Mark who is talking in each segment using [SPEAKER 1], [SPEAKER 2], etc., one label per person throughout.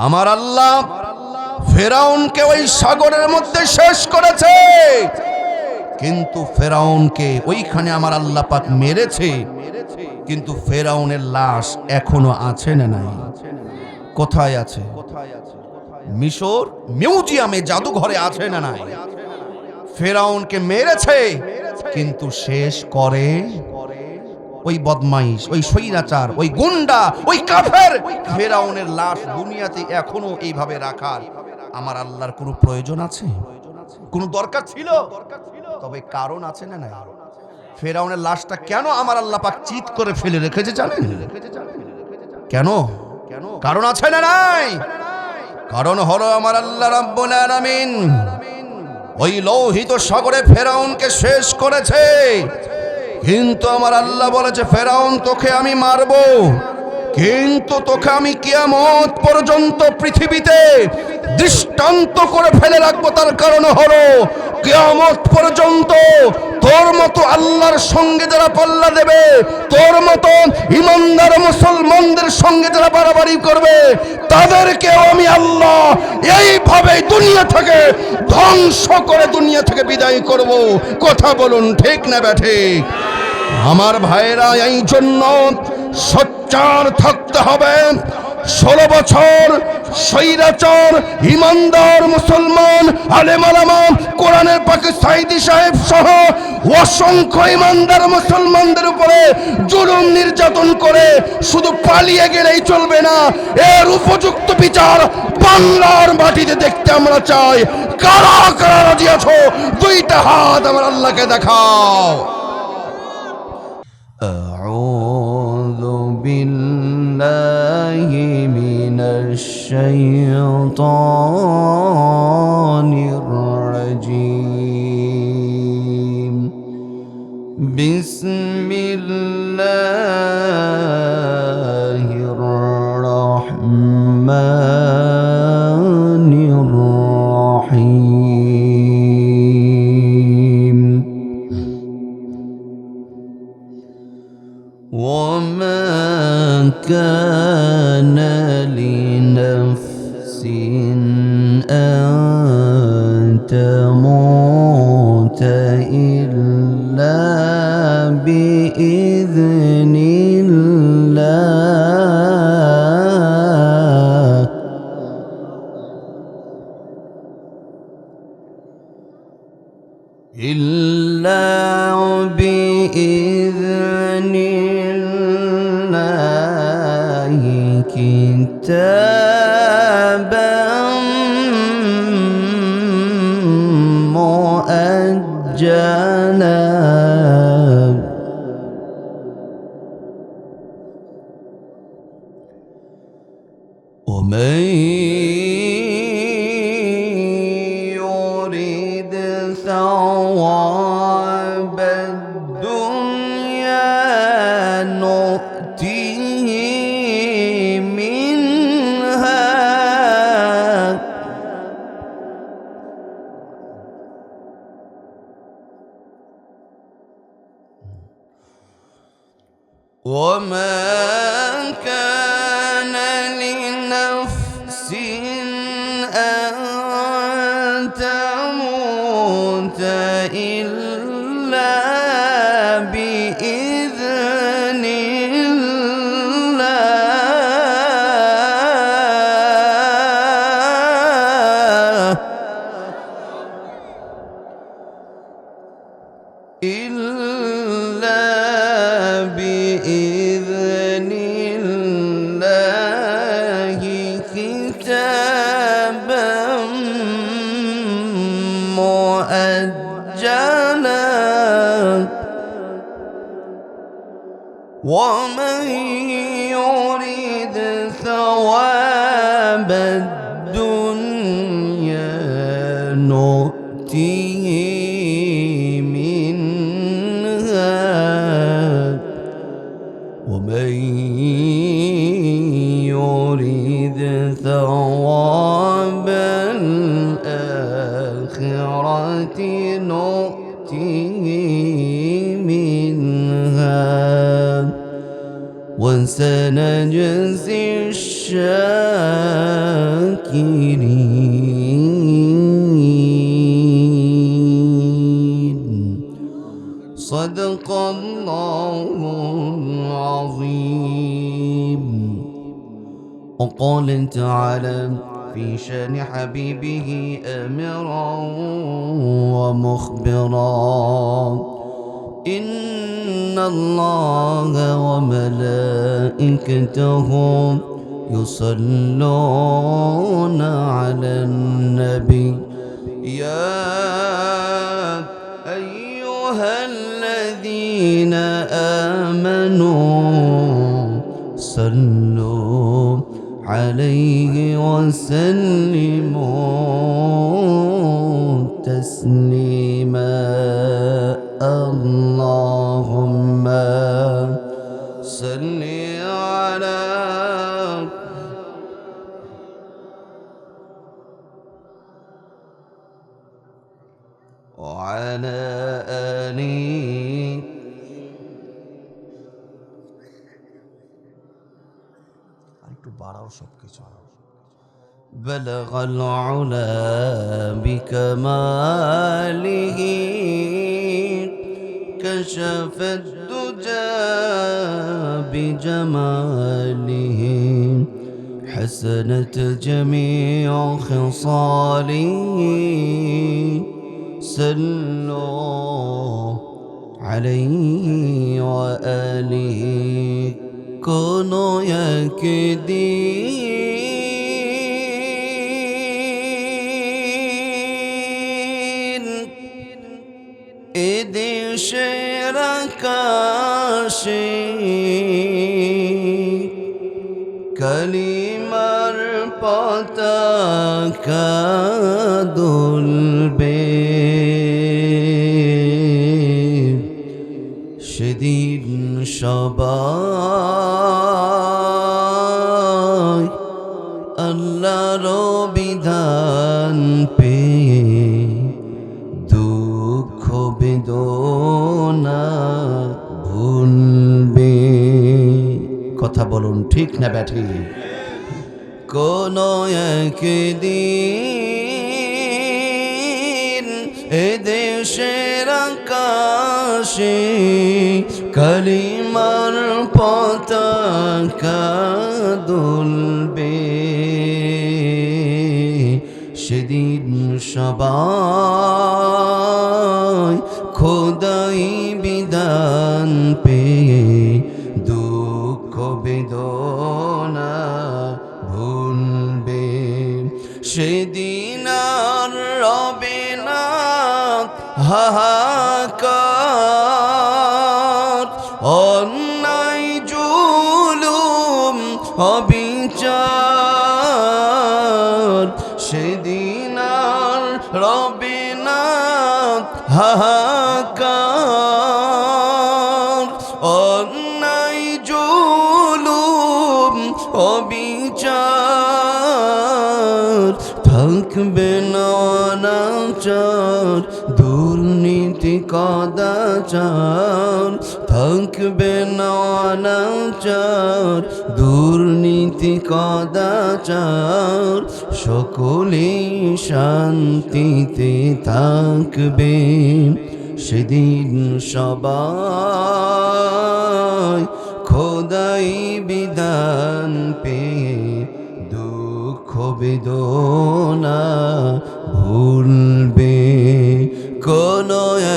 [SPEAKER 1] আমার আল্লাহ ফেরাউনকে ওই সাগরের মধ্যে শেষ করেছে, কিন্তু ফেরাউনকে ওইখানে আমার আল্লাহ পাক মেরেছে, কিন্তু ফেরাউনের লাশ এখনো আছে না নাই? কোথায় আছে? মিশর মিউজিয়ামে, জাদুঘরে আছে না নাই? ফেরাউনকে মেরেছে কিন্তু শেষ করে ওই বদমাইশ, ওই স্বৈরাচার, ওই গুন্ডা, ওই কাফের ফেরাউনের লাশ দুনিয়াতে এখনো এইভাবে রাখার আমার আল্লাহর কোনো প্রয়োজন আছে? কোনো দরকার ছিল? তবে কারণ আছে না নাই? ফেরাউনের লাশটা কেন আমার আল্লাহ পাক চিৎ করে ফেলে রেখেছে জানেন? কেন? কারণ আছে না নাই? কারণ হলো আমার আল্লাহ রাব্বুল আলামিন ওই লোহিত সাগরে ফেরাউনকে শেষ করেছে, কিন্তু আমার আল্লাহ বলেছে ফেরাউন তোকে আমি মারবো, কিন্তু তোকে আমি কিয়ামত পর্যন্ত পৃথিবীতে দৃষ্টান্ত করে ফেলে রাখবো। তার কারণ হলো কিয়ামত পর্যন্ত তোর মতো আল্লাহর সঙ্গে যারা পাল্লা দেবে, তোর মতো ইমানদার মুসলমানদের সঙ্গে যারা বাড়াবাড়ি করবে, তাদেরকেও আমি আল্লাহ এইভাবে দুনিয়া থেকে ধ্বংস করে দুনিয়া থেকে বিদায় করব। কথা বলুন ঠিক না ঠিক? আমার ভাইরা, এই জন্য সোচ্চার থাকতে হবে। 16 বছর স্বৈরাচার ইমানদার মুসলমান আলেম ওলামা, কোরআনের পাকে সাইদি সাহেব সহ অসংখ্য ইমানদার মুসলমানদের উপরে জুলুম নির্যাতন করে শুধু পালিয়ে গেলেই চলবে না, এর উপযুক্ত বিচার বাংলার মাটিতে দেখতে আমরা চাই। কারা কারা রাজি আছো? দুইটা হাত আমার আল্লাহকে দেখাও। أعوذ بالله من الشيطان الرجيم. بسم الله الرحمن الرحيم. وما كان لنفس أن تموت إلا بإذن الله. إلا بإذن الله كتابا مؤجلا. ومن يريد ثواب الدنيا نؤتيه منها وما كان لنفس أن تموت إلا بإذن الله. إلا بإذن الله كتابا مؤجلا. ومن يريد ثواب الدنيا نؤتيه منها ومن يريد ثواب الآخرة نؤتيه منها وسنجزي الشاكرين.
[SPEAKER 2] الشاكرين صدق الله العظيم. وقال تعالى في شان حبيبه آمرا ومخبرا إن الله وملائكته يصلون على النبي يا أيها الذين آمنوا صلوا عليه وسلموا تسليما اللهم صل على وعلى آله بلغ العلا بكماله كشف الدجى بجماله حسنت جميع خصاله صلوا عليه وآله كونوا يكدين এদেশের আকাশে কালিমার পতাকা দুলবে সেদিন সবাই আল্লাহর বিধান পেয়ে দুঃখ বেদনা ভুলবে। কথা বলুন ঠিক না ব্যাঠি? কোন একদিন এদেশের আকাশে কালিমার পতাকা দুলবে সেদিন সবাই খোদাই বিধান পেয়ে দুঃখ বেদনা ভুলবে সেদিন আর রবে না হাহাকার অন্যায় জুলুম অবিচার সেদিন আর রবে না হাহাকার অন্যায় জুলুম অবিচার থাকবে না অনাচার দুর্নীতি কদাচার থাকবে না অনাচার দুর্নীতি কদাচার সকলে শান্তিতে থাকবে সেদিন সবাই খোদাই বিধান পেয়ে দুঃখ বেদনা ভুলবে কোন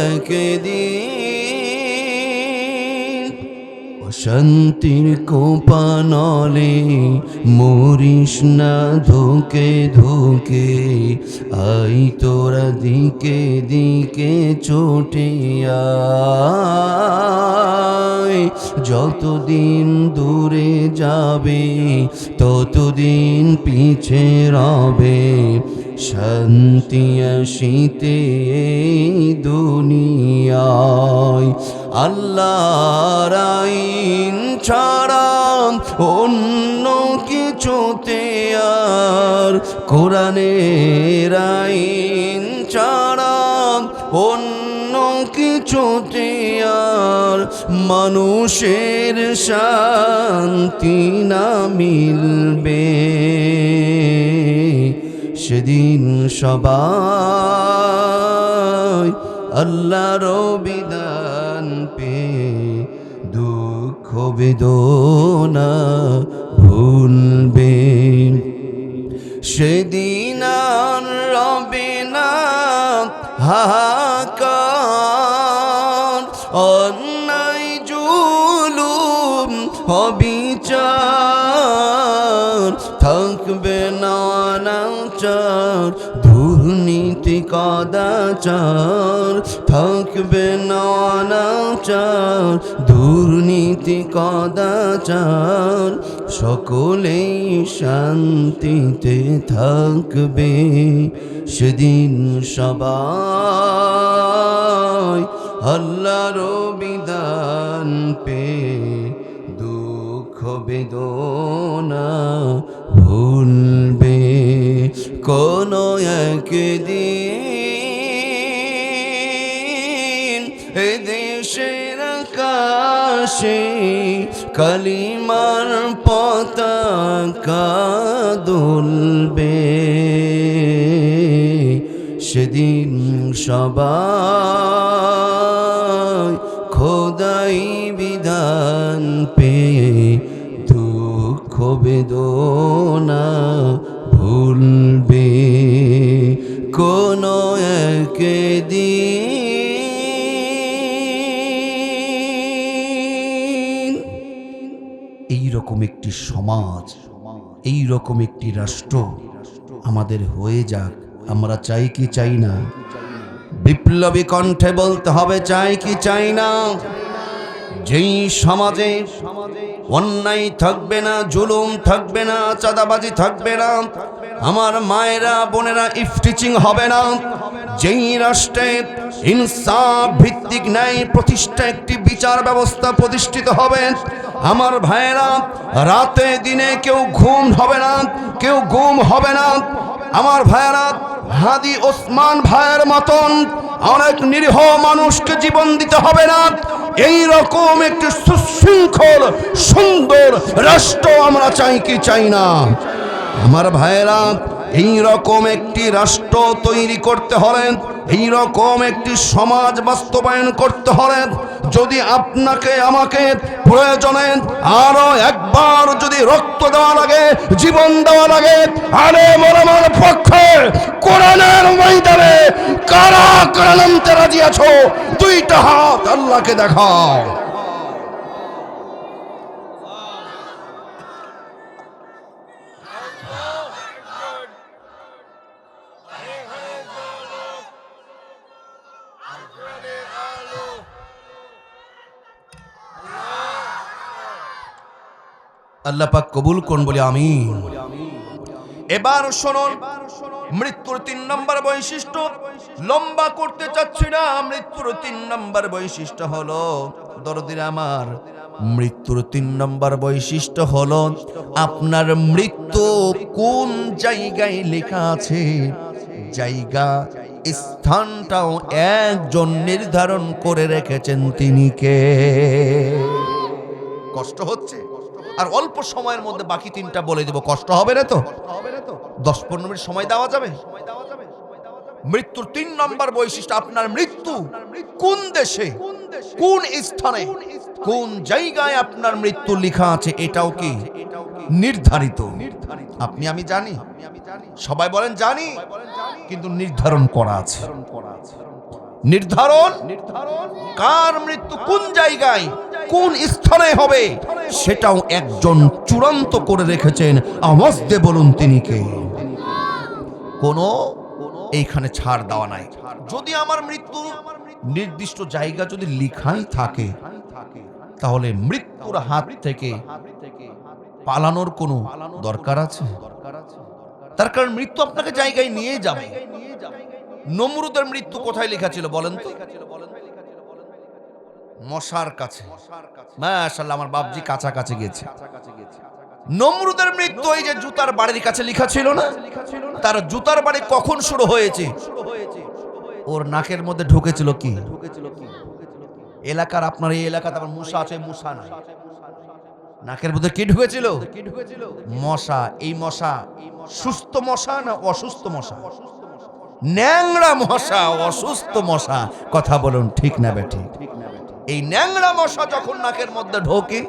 [SPEAKER 2] একদিন অশান্তির কোপানলে মরিস না ধোকে ধোকে আই তোরা দিকে দিকে ছোটে আয় যতদিন দূরে যাবে ততদিন পিছে রবে শান্তি আসিতে দুনিয়ায় আল্লাহর আইন ছাড়া অন্য কিছুতে আর কোরআনের আইন ছাড়া অন্য কিছুতে আর মানুষের শান্তি না মিলবে সেদিন সবাই আল্লাহর বিধান পেয়ে দুঃখ বেদনা ভুলবে। সেদিন আর রবে না হাহাকার, অন্যায় জুলুম অবিচার, থাকবে না অনাচার দুর্নীতি কদাচার, থাকবে না অনাচার দুর্নীতি কদাচার, সকলেই শান্তিতে থাকবে। সেদিন সবাই আল্লাহর বিধান পেয়ে দুঃখ বেদনা ভুলবে। কোন একদিন এ দেশের আকাশে কালিমার পতাকা দুলবে। সেদিন সবাই খোদাই বিধান পেয়ে দুঃখ বেদনা ভুলবে। কোন একদিন এইরকম একটি সমাজ, এইরকম একটি রাষ্ট্র আমাদের হয়ে যাক। আমরা চাই কি চাই না? বিপ্লবী কণ্ঠে বলতে হবে, চাই কি চাই না? যেই সমাজে অন্যায় থাকবে না, জুলুম থাকবে না, চাঁদাবাজি থাকবে না, আমার মায়েরা বোনেরা ইফটিচিং হবে না, যেই রাষ্ট্রে ইনসাফ ভিত্তিক ন্যায় প্রতিষ্ঠা একটি বিচার ব্যবস্থা প্রতিষ্ঠিত হবে, আমার ভাইয়েরা রাতে দিনে কেউ ঘুম হবে না, কেউ গুম হবে না। আমার ভাইয়েরা হাদি ওসমান ভাইয়ের মতন অনেক নিরীহ মানুষকে জীবন দিতে হবে না। এই রকম একটি সুশৃঙ্খল সুন্দর রাষ্ট্র আমরা চাই কি চাই না? আমার ভাইয়েরা এই রকম একটি রাষ্ট্র তৈরি করতে হলে, এই রকম একটি সমাজ বাস্তবায়ন করতে হলে, যদি আপনাকে আমাকে প্রয়োজনে আরো একবার যদি রক্ত দেওয়া লাগে, জীবন দেওয়া লাগে, আলেম ওলামার পক্ষে কোরআনের ময়দানে কারা কারা নামতে রাজি আছো? দুইটা হাত আল্লাহকে দেখাও। আল্লাহ পাক কবুল করুন বলে আমিন। এবার শুনুন, মৃত্যুর 3 নম্বর বৈশিষ্ট্য, লম্বা করতে চাচ্ছি না। মৃত্যুর 3 নম্বর বৈশিষ্ট্য হলো, দরদিরা আমার, মৃত্যুর 3 নম্বর বৈশিষ্ট্য হলো আপনার মৃত্যু কোন জায়গায় লেখা আছে, জায়গা স্থানটাও একজন নির্ধারণ করে রেখেছেন, তিনি কে? কষ্ট হচ্ছে আর অল্প সময়ের মধ্যে বাকি 3টা বলে দেব, কষ্ট হবে না তো? 10-15 মিনিট সময় দেওয়া যাবে? মৃত্যুর 3 নম্বর বৈশিষ্ট্য, আপনার মৃত্যু কোন দেশে, কোন স্থানে, কোন জায়গায় আপনার মৃত্যু লেখা আছে, এটাও কি নির্ধারিত? আপনি আমি জানি, সবাই বলেন জানি, কিন্তু নির্ধারণ করা আছে। নির্ধারণ কার মৃত্যু কোন জায়গায় কোন স্থানে হবে সেটাও একজন চূড়ান্ত করে রেখেছেন। আওয়াজ দিয়ে বলুন তিনি কে? কোনো এইখানে ছাড় দেওয়া নাই। যদি আমার মৃত্যু নির্দিষ্ট জায়গা যদি লেখাই থাকে, তাহলে মৃত্যুর হাত থেকে পালানোর কোনো দরকার আছে? তার কারণ মৃত্যু আপনাকে জায়গায় নিয়ে যাবে। নমরুদের মৃত্যু কোথায় লেখা ছিল বলেন তো? মশার কাছে। মাশাআল্লাহ, আমার বাপজি কাছাকাছি গেছে। নমরুদের মৃত্যু এই যে জুতার বাড়ির কাছে লেখা ছিল না? তার জুতার বাড়ি কখন শুরু হয়েছে? ওর নাকের মধ্যে ঢুকেছিল কি? এলাকার, আপনার এই এলাকাতে আবার মূসা আছে, মূসা নাই। নাকের মধ্যে কি ঢুকেছিল? মশা। এই মশা সুস্থ মশা না অসুস্থ মশা? ন্যাংরা মশা, অসুস্থ মশা। কথা বলুন ঠিক না বেঠিক? এই ন্যাংরা মশা যখন নাকের মধ্যে ঢোকে,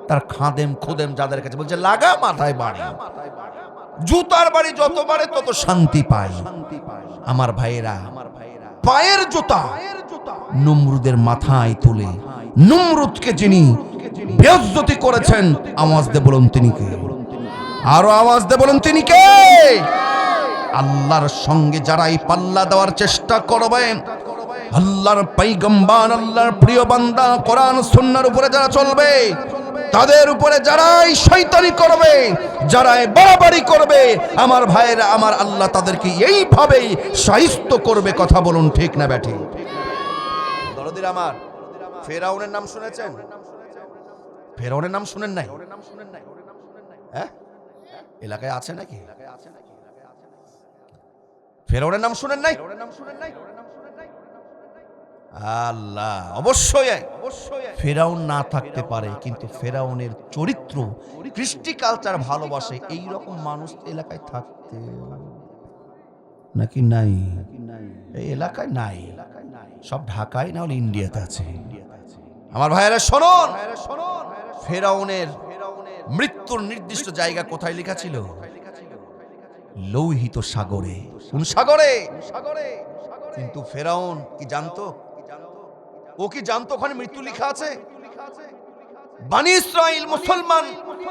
[SPEAKER 2] তার খাদেম খুদেম যাদের কাছে বলছে লাগা মাথায় বাড়ি, জুতার বাড়ি যত বাড়ে তত শান্তি পায়। আমার ভাইয়েরা, পায়ের জুতা নমরুদের মাথায় তুলে নমরুদকে যিনি বেইজ্জতি করেছেন, আওয়াজ দিয়ে বলুন তিনি কে? আরো আওয়াজ দিয়ে বলুন তিনি কে? আল্লাহর সঙ্গে যারাই পাল্লা দেওয়ার চেষ্টা করবেন, আল্লাহর পয়গম্বর, আল্লাহর প্রিয় বান্দা, কোরআন সুন্নাহর উপরে যারা চলবে, তাদের উপরে যারাই শয়তানি করবে, যারাই বাড়াবাড়ি করবে, আমার ভাইয়েরা, আমার আল্লাহ তাদেরকে এইভাবেই শায়েস্তা করবে। কথা বলুন ঠিক না ব্যাঠি? দরদির আমার, ফেরাউনের নাম শুনেছেন? ফেরাউনের নাম শুনেন নাই? হ্যাঁ, এলাকায় আছে নাকি? ফেরাউনের নাম শুনেন নাই? আল্লাহ, অবশ্যই ফেরাউন না থাকতে পারে, কিন্তু ফেরাউনের চরিত্র, কৃষ্টি কালচার ভালোবাসে, এই রকম মানুষ এলাকায় থাকতে নাকি নাই? এই এলাকায় নাই, সব ঢাকায় না হলে ইন্ডিয়াতে আছে। আমার ভাইয়েরা শুনুন, ফেরাউনের মৃত্যুর নির্দিষ্ট জায়গা কোথায় লেখা ছিল? লৌহিত সাগরে। কোন সাগরে? কিন্তু ফেরাউন কি জানতো? ও কি জানতো ওখানে মৃত্যু লেখা আছে? বনি ইসরাইল মুসলমান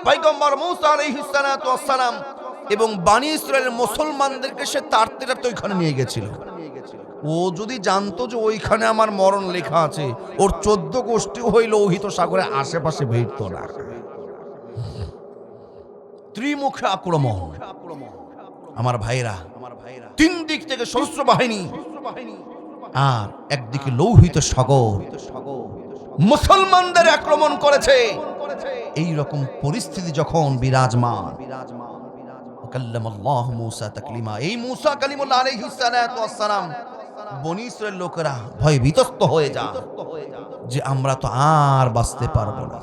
[SPEAKER 2] পয়গম্বর মূসা আলাইহিস সালাতু ওয়াস সালাম এবং বনি ইসরাইলের মুসলমানদেরকে সে তাড়তে তাড়তে ওইখানে নিয়ে গেছিল। ও যদি জানতো যে ওইখানে আমার মরণ লেখা আছে, ওর 14 গোষ্ঠী হইল লৌহিত সাগরের আশেপাশে ভিড়তো না। ত্রিমুখে আক্রমণ। আমার ভাইরা, 3 দিক থেকে সশস্ত্র বাহিনী, আর একদিকে লৌহিত সাগর মুসলমানদের আক্রমণ করেছে। এই রকম পরিস্থিতি যখন বিরাজমান, কাল্লামাল্লাহু মূসা তাকলিমা, এই মূসা কালিমুল্লাহ আলাইহিস সালাতু ওয়াস সালাম, বনি ইসরাইল লোকেরা ভয় বিতস্ত হয়ে যায় যে আমরা তো আর বাঁচতে পারবো না।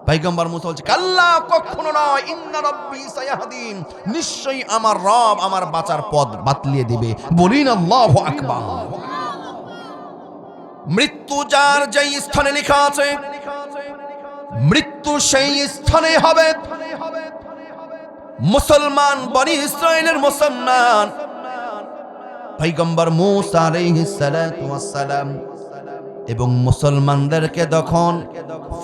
[SPEAKER 2] পয়গম্বর মূসা বলছে, কাল্লা, কখনো নয়, ইন্না রাব্বি সায়াহদিন, নিশ্চয়ই আমার রব আমার বাঁচার পথ বাতলিয়ে দিবে। বলিন আল্লাহু আকবার। মৃত্যু যার যেই স্থানে লেখা আছে, মৃত্যু সেই স্থানে হবে। মুসলমান, বনি ইসরাইলের মুসলমান পয়গম্বর মূসা আলাইহিস সালাতু ওয়াস সালাম এবং মুসলমানদেরকে যখন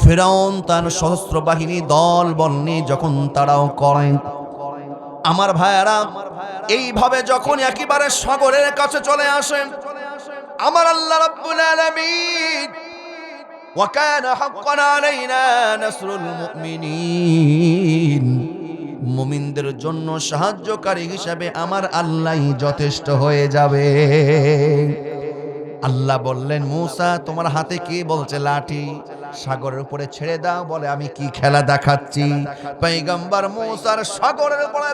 [SPEAKER 2] ফিরআউন তার সশস্ত্র বাহিনী দল বল নিয়ে যখন তাড়াও করেন, আমার ভাইয়েরা, এইভাবে যখন একেবারে সাগরের কাছে চলে আসেন, আমার আল্লাহ রাব্বুল আলামিন, ওয়া কানা হাক্কান আলাইনা নাসরুল মুমিনিন, মুমিনদের জন্য সাহায্যকারী হিসেবে আমার আল্লাহই যথেষ্ট হয়ে যাবে। আল্লাহ বললেন, মূসা তোমার হাতে কি? বলছে লাঠি। সাগরের উপরে ছেড়ে দাও। বলে আমি কি খেলা দেখাচ্ছি? পয়গম্বর মূসার সাগরের উপরে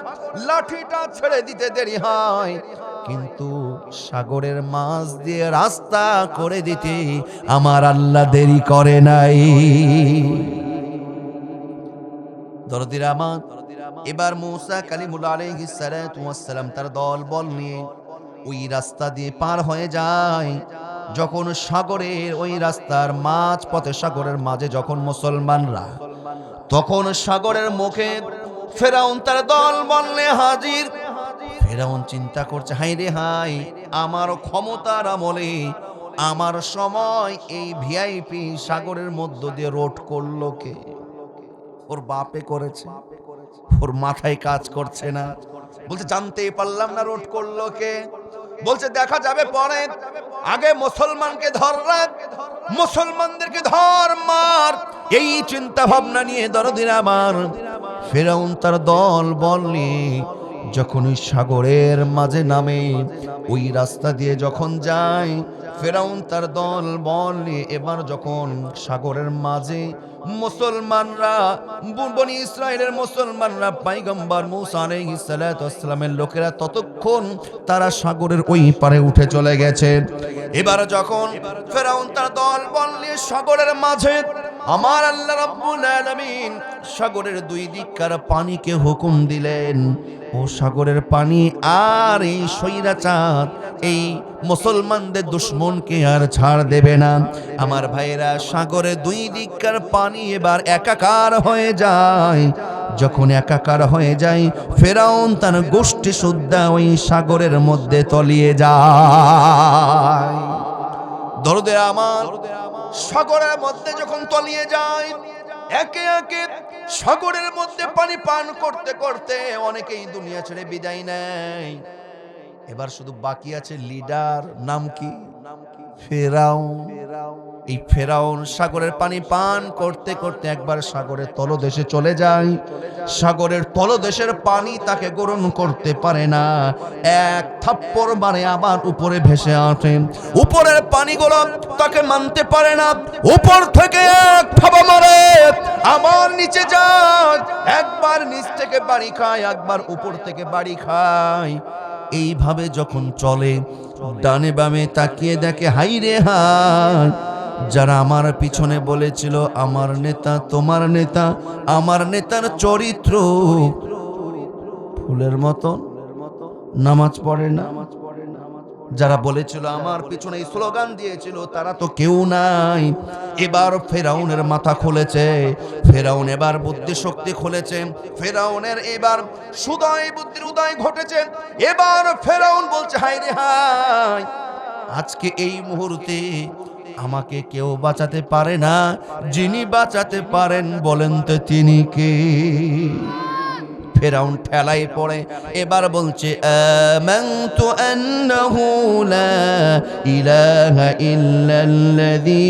[SPEAKER 2] লাঠিটা ছেড়ে দিতে দেরি হয়, কিন্তু সাগরের মাছ দিয়ে রাস্তা করে দিতে আমার আল্লাহ দেরি করে নাই। দরদিরা আমার, এবার মূসা কালিমুল্লাহ আলাইহিস সালাতু ওয়াস সালাম তার দল বল নিয়ে ওই রাস্তা দিয়ে পার হয়ে যায়। যখন সাগরের ওই রাস্তার মাঝ পথে, সাগরের মাঝে যখন মুসলমানরা, তখন সাগরের মুখে ফেরাউন তার দল বল নিয়ে হাজির। ফেরাউন চিন্তা করছে, হাই রে হাই, আমার ক্ষমতার আমলে আমার সময় এই ভিআইপি সাগরের মধ্য দিয়ে রোড করলো কে? ওর বাপে করেছে, ওর মাথায় কাজ করছে না। বলছে জানতেই পারলাম না রোড করলো কে। বলছে দেখা যাবে পরে, আগে মুসলমানকে ধর রাখ, মুসলমানদেরকে ধর মার। এই চিন্তা ভাবনা নিয়ে দরদিরা আমার ফেরাউন তার দল বল নিয়ে যখন ওই সাগরের মাঝে নামে, ওই রাস্তা দিয়ে যখন যায়, ফেরাউন তার দল বল নিয়ে এবার যখন সাগরের মাঝে মুসলমানরা, বনি ইসরায়েলের মুসলমানরা, পয়গম্বর মুসা আলাইহিস সালাতু ওয়াস সালামের লোকেরা ততক্ষণ তারা সাগরের ওই পারে উঠে চলে গেছে। এবার যখন ফেরাউন তার দল বল নিয়ে সাগরের মাঝে, আমার আল্লাহ রাব্বুল আলামিন সাগরের দুই দিককার পানিকে হুকুম দিলেন, ও সাগরের পানি আর এই স্বৈরাচার এই মুসলমানদের দুশমনকে আর ছাড় দেবে না। আমার ভাইরা, সাগরের দুই দিককার পানি এবার একাকার হয়ে যায়। যখন একাকার হয়ে যায়, ফেরাউন তার গোষ্ঠী সুদ্ধা ওই সাগরের মধ্যে তলিয়ে যায়। দরদে আমার, সাগরের মধ্যে যখন তলিয়ে যায়, একে একে সাগরের মধ্যে পানি পান করতে করতে অনেকেই দুনিয়া ছেড়ে বিদায় নেয়। এবার শুধু বাকি আছে লিডার, নাম কি? ফেরাউন। এই ফেরাউন সাগরের পানি পান করতে করতে একবার সাগরের তলদেশে চলে যায়। সাগরের তলদেশের পানি তাকে গ্রহণ করতে পারে না, এক থাপ্পড় মারে আবার উপরে ভেসে আসে। উপরের পানিগুলো তাকে মানতে পারে না, উপর থেকে এক থাবা মারে আবার নিচে যায়, একবার নিচ থেকে বাড়ি খায়, একবার উপর থেকে বাড়ি খায়। এইভাবে যখন চলে, ডানে বামে তাকিয়ে দেখে, হাই রে হাই, যারা আমার পিছনে বলেছিল আমার নেতা তোমার নেতা, আমার নেতার চরিত্র ফুলের মতন, নামাজ পড়ে না, যারা বলেছিল আমার পিছনে স্লোগান দিয়েছিল, তারা তো কেউ নাই। এবার ফেরাউনের মাথা খুলেছে, ফেরাউন এবার বুদ্ধি শক্তি খুলেছে, ফেরাউনের এবার সুদয় বুদ্ধির উদয় ঘটেছে। এবার ফেরাউন বলছে, হায় রে হায়, আজকে এই মুহূর্তে আমাকে কেউ বাঁচাতে পারে না, যিনি বাঁচাতে পারেন বলেন তো তিনি কে? ফেরাউন ঠেলায় পড়ে এবার বলছে, আমানতু আন্নাহু লা ইলাহা ইল্লাল্লাযী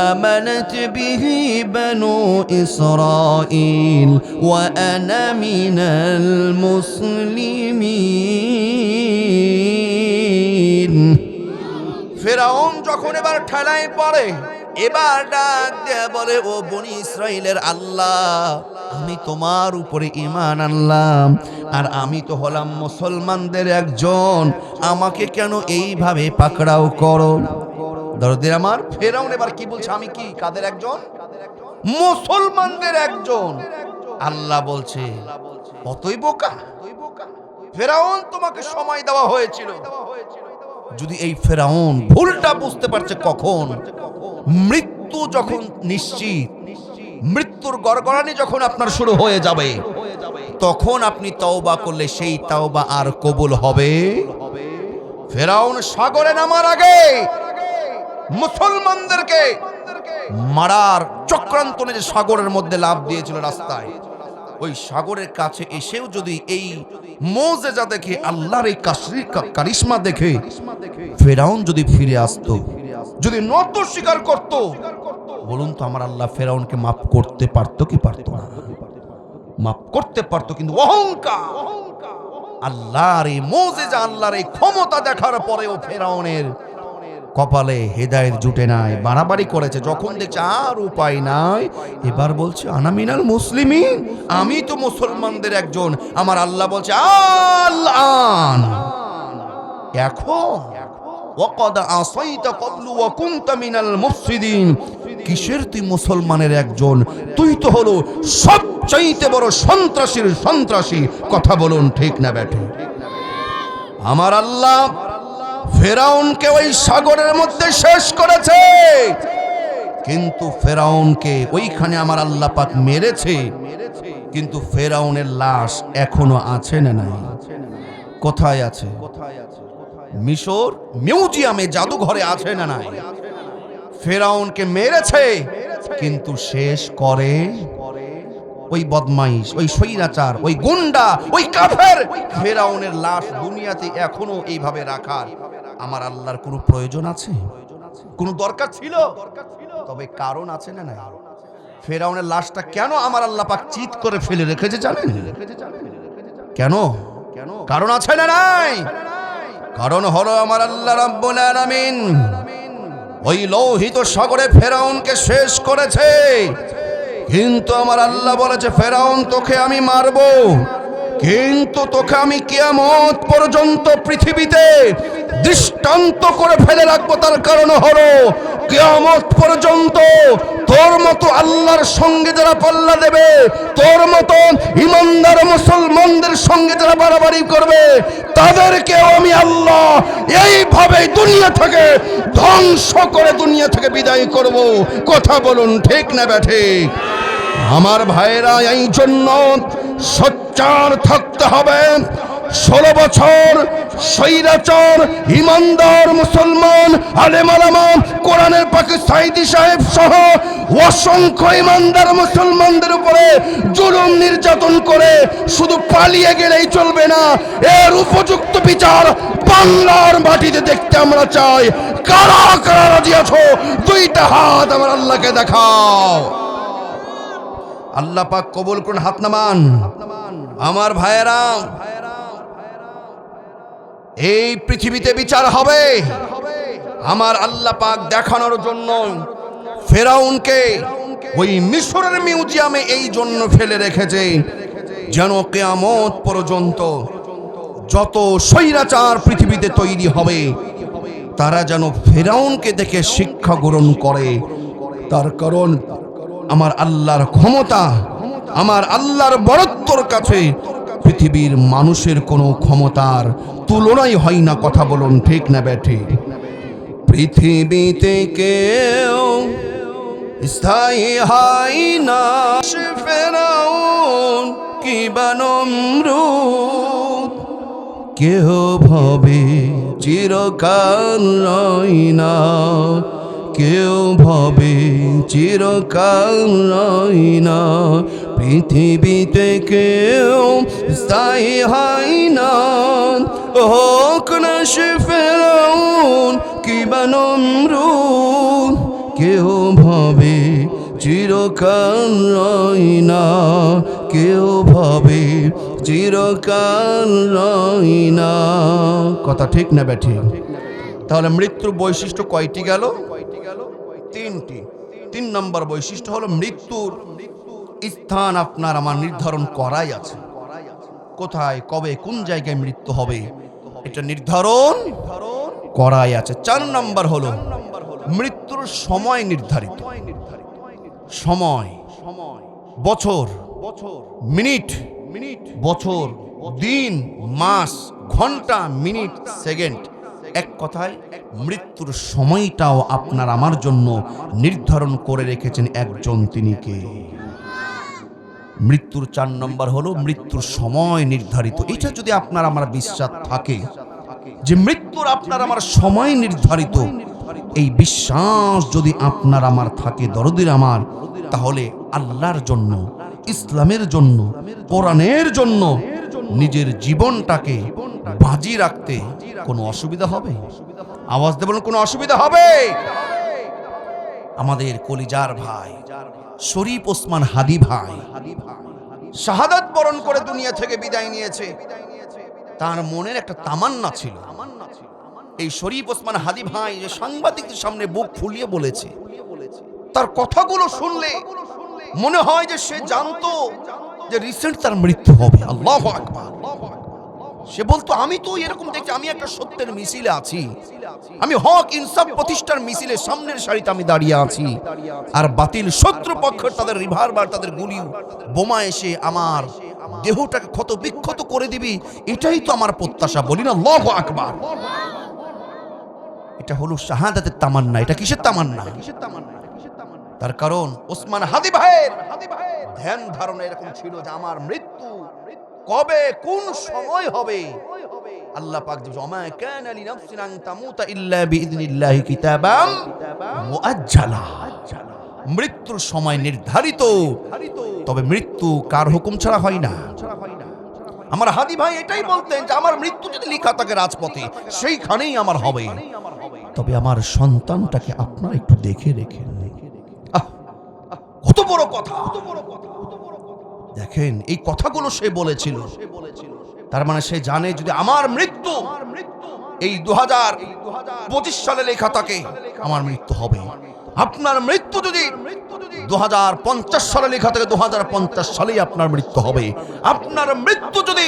[SPEAKER 2] আমানাত বিহি বানু ইসরাঈল ওয়া আনা মিনাল মুসলিমিন। ফেরাউন যখন এবার ঠেলায় পড়ে, এবার ডাক দিয়ে বলে, ও বনি ইসরাইলের আল্লাহ, আমি তোমার উপরে ঈমান আনলাম, আর আমি তো হলাম মুসলমানদের একজন, আমাকে কেন এইভাবে পাকড়াও করো? দরদের আমার, ফেরাউন এবার কি বলছে, আমি কি কাদের একজন? মুসলমানদের একজন। আল্লাহ বলছে, কতই বোকা ফেরাউন, তোমাকে সময় দেওয়া হয়েছিল। যদি এই ফেরাউন ভুলটা বুঝতে পারছে কখন, মৃত্যু যখন নিশ্চিত, মৃত্যুর গড়গড়ানি যখন আপনার শুরু হয়ে যাবে, তখন আপনি তওবা করলে সেই তওবা আর কবুল হবে। ফেরাউন সাগরে নামার আগে মুসলমানদেরকে মারার চক্রান্ত নিয়ে সাগরের মধ্যে লাফ দিয়েছিল রাস্তায়, ওই সাগরের কাছে এসেও যদি এই মুজিজা দেখে, আল্লাহর এই কারিশমা দেখে ফেরাউন যদি ফিরে আসতো, যদি নত স্বীকার করত, বলুন তো আমার আল্লাহ ফেরাউনকে মাফ করতে পারতো কি পারতো না? মাফ করতে পারতো, কিন্তু অহংকার, আল্লাহর এই মুজিজা, আল্লাহর এই ক্ষমতা দেখার পরেও ফেরাউনের কপালে হেদায়েত জুটে নাই, বাড়াবাড়ি করেছে। যখন দেখছে আর উপায় নাই, এবার বলছে আনা মিনাল মুসলিমিন, আমি তো মুসলমানদের একজন। আমার আল্লাহ বলছে, আল্লাহ এখন ওয়াকাদ আসাইতা ক্বাবলু ওয়া কুনতা মিনাল মুফসিদিন, কিসের তুই মুসলমানের একজন? তুই তো হলো সবচাইতে বড় সন্ত্রাসীর সন্ত্রাসী। কথা বলুন ঠিক না বেঠে? আমার আল্লাহ ফেরাউনকে ওই সাগরের মধ্যে শেষ করেছে, কিন্তু ফেরাউনকে ওইখানে আমার আল্লাহ পাক মেরেছে, কিন্তু ফেরাউনের লাশ এখনো আছে না নাই? কোথায় আছে? মিশর মিউজিয়ামে, জাদুঘরে আছে না নাই? ফেরাউনকে মেরেছে, কিন্তু শেষ করে ওই বদমাইশ, ওই স্বৈরাচার, ওই গুন্ডা, ওই কাফের ফেরাউনের লাশ দুনিয়াতে এখনো এইভাবে রাখার আমার আল্লাহর কোনো প্রয়োজন আছে? কোনো দরকার ছিল? তবে কারণ আছে না নাই? ফেরাউনের লাশটা কেন আমার আল্লাহ পাক চিৎ করে ফেলে রেখেছে জানেন? কেন?
[SPEAKER 1] কারণ আছে না নাই? কারণ হলো আমার আল্লাহ রাব্বুল আলামিন ওই লোহিত সাগরে ফেরাউনকে শেষ করেছে, কিন্তু আমার আল্লাহ বলেছে ফেরাউন তোকে আমি মারবো, কিন্তু তোকে আমি কিয়ামত পর্যন্ত পৃথিবীতে দৃষ্টান্ত করে ফেলে রাখবো। তার কারণ হলো কিয়ামত পর্যন্ত তোর মতো আল্লাহর সঙ্গে যারা পাল্লা দেবে, তোর মতো ইমানদার মুসলমানদের সঙ্গে যারা বাড়াবাড়ি করবে, তাদেরকেও আমি আল্লাহ এইভাবে দুনিয়া থেকে ধ্বংস করে দুনিয়া থেকে বিদায় করব। কথা বলুন ঠিক না ব্যাঠিক? আমার ভাইরা, এই জন্য সোচ্চার থাকতে হবে। 16 বছর স্বৈরাচার ইমানদার মুসলমান আলেম ওলামা কোরআনের পাকে সাইদি সাহেব সহ অসংখ্য ইমানদার মুসলমানদের উপরে জুলুম নির্যাতন করে শুধু পালিয়ে গেলেই চলবে না, এর উপযুক্ত বিচার বাংলার মাটিতে দেখতে আমরা চাই। কারা কারা রাজি আছো? দুইটা হাত আমার আল্লাহকে দেখাও। আল্লাহ পাক কবুল করুন, হাত নামান। আমার ভাইয়েরা, এই পৃথিবীতে বিচার হবে আমার আল্লাহ পাক দেখানোর জন্য ফেরাউনকে ওই মিশরের মিউজিয়ামে এই জন্য ফেলে রেখেছে যেন কিয়ামত পর্যন্ত যত স্বৈরাচার পৃথিবীতে তৈরি হবে তারা যেন ফেরাউনকে দেখে শিক্ষা গ্রহণ করে। তার কারণ আমার আল্লাহর ক্ষমতা, আমার আল্লাহর বরত্বর কাছে পৃথিবীর মানুষের কোনো ক্ষমতার তুলনাই হয় না। কথা বলুন ঠিক না ব্যাঠি? পৃথিবীতে কেউ স্থায়ী হয় না, ফেরাউন কিংবা নমরুদ কেহ ভবে চিরকাল রয় না, কেউ ভবে চিরকাল রয় না। পৃথিবীতে কেউ স্থায়ী হয় না, হোক না সে ফেরাউন কিংবা নমরুদ কেউ ভবে চিরকাল রয় না, কেউ ভবে চিরকাল রয় না। কথা ঠিক না ব্যাঠি? তাহলে মৃত্যুর বৈশিষ্ট্য কয়টি গেল? তিনটি। 3 নম্বর বৈশিষ্ট্য হলো মৃত্যুর স্থান আপনার আমার নির্ধারণ করাই আছে। কোথায়, কবে, কোন জায়গায় মৃত্যু হবে এটা নির্ধারণ করাই আছে। 4 নম্বর হলো মৃত্যুর সময় নির্ধারিত। সময়, বছর, মিনিট, বছর, দিন, মাস, ঘন্টা, মিনিট, সেকেন্ড, এক কথায় মৃত্যুর সময়টাও আপনার আমার জন্য নির্ধারণ করে রেখেছেন একজন, তিনি কে? মৃত্যুর 4 নম্বর হলো মৃত্যুর সময় নির্ধারিত। এটা যদি আপনার আমার বিশ্বাস থাকে যে মৃত্যুর আপনার আমার সময় নির্ধারিত, এই বিশ্বাস যদি আপনার আমার থাকে দরদির আমার, তাহলে আল্লাহর জন্য, ইসলামের জন্য, কোরআনের জন্য নিজের জীবনটাকে বাজি রাখতে কোনো অসুবিধা হবে? আওয়াজ দেবেন, কোনো অসুবিধা হবে? আমাদের কলিজার ভাই শরীফ ওসমান হাদি ভাই শাহাদাত বরণ করে দুনিয়া থেকে বিদায় নিয়েছে। তার মনের একটা তামান্না ছিল। এই শরীফ ওসমান হাদি ভাই যে সাংবাদিকদের সামনে বুক ফুলিয়ে বলেছে, তার কথাগুলো শুনলে মনে হয় যে সে জানতো যে রিসেন্ট তার মৃত্যু হবে। আল্লাহু আকবার। সে বলতো, আমি তো এরকম দেখছি, আমি একটা সত্যের মিছিলে আছি, আমি হক ইনসাফ প্রতিষ্ঠার মিছিলে সামনের সারিতে আমি দাঁড়িয়ে আছি, আর বাতিল শত্রুপক্ষ তাদের রিভলভার, তাদের গুলি বোমা এসে আমার দেহটাকে ক্ষত বিক্ষত করে দিবি, এটাই তো আমার প্রত্যাশা। বলি না আল্লাহু আকবার। এটা হলো শাহাদাতের তামান্না। এটা কিসের তামান্না? তার কারণ ওসমান হাদি ভাইয়ের ধ্যান ধারণা এরকম ছিল যে আমার মৃত্যু কবে, কোন সময় হবে। আল্লাহ পাক যে ওমা কানা লিনাফসিন আন তামুতা ইল্লা বিইذনিল্লাহি কিতাবাম মুআজ্জালা, মৃত্যুর সময় নির্ধারিত, তবে মৃত্যু কার হুকুম ছাড়া হয় না। আমার হাদি ভাই এটাই বলতেন যে আমার মৃত্যু যদি লেখা থাকে রাজপথে, সেইখানেই আমার হবে। তবে আমার সন্তানটাকে আপনারা একটু দেখে রেখেন। কত বড় কথা! দেখেন এই কথাগুলো সে বলেছিল, তার মানে সে জানে যদি আমার মৃত্যু এই 2025 সালে লেখা থাকে আমার মৃত্যু হবে। আপনার মৃত্যু যদি 2050 সালে লেখা থাকে 2050 সালেই আপনার মৃত্যু হবে। আপনার মৃত্যু যদি